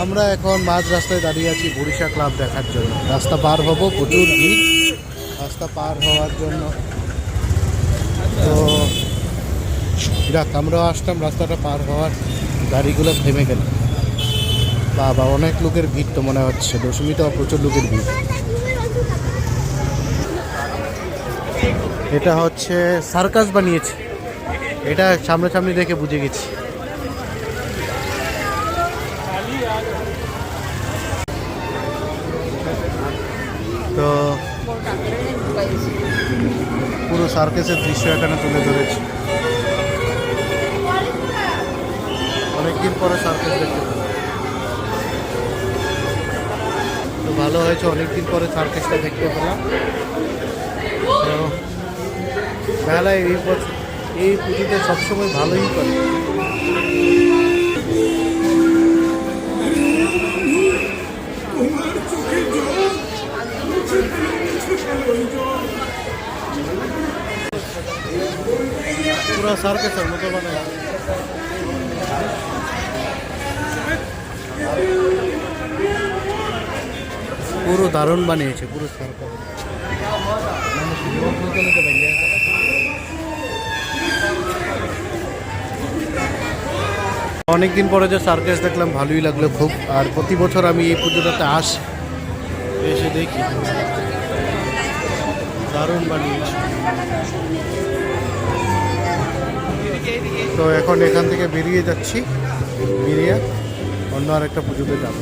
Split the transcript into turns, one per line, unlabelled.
আমরা এখন মাঝ রাস্তায় দাঁড়িয়ে আছি বরিশা ক্লাব দেখার জন্য। রাস্তা পার হব, প্রচুর ভিড় রাস্তা পার হওয়ার জন্য। তো যাক, আমরাও আসতাম রাস্তাটা পার হওয়ার, গাড়িগুলো থেমে গেল। বাবা, অনেক লোকের ভিড় তো মনে হচ্ছে, দশমীতেও প্রচুর লোকের ভিড়। এটা হচ্ছে সার্কাস বানিয়েছে, এটা সামনাসামনি দেখে বুঝে গেছি। তো পুরো সার্কাসের দৃশ্য এখানে তুলে ধরেছে। অনেকদিন পরে সার্কাস দেখতে পেলাম, তো ভালো হয়েছে, অনেকদিন পরে সার্কাসটা দেখতে পেলাম। তো মেলায় এই বছর এই পুজোতে সবসময় ভালোই করে। পুরো সার্কাসের মতো বানায়, পুরো দারুণ বানিয়েছে পুরো সার্কাস। অনেকদিন পরে যে সার্কাস দেখলাম, ভালোই লাগলো খুব। আর প্রতি বছর আমি এই পুজোটাতে আসি, এসে দেখি, দারুণ বানিয়েছে। তো এখন এখান থেকে বেরিয়ে যাচ্ছি, বেরিয়ে অন্য আরেকটা পুজোতে যাবো।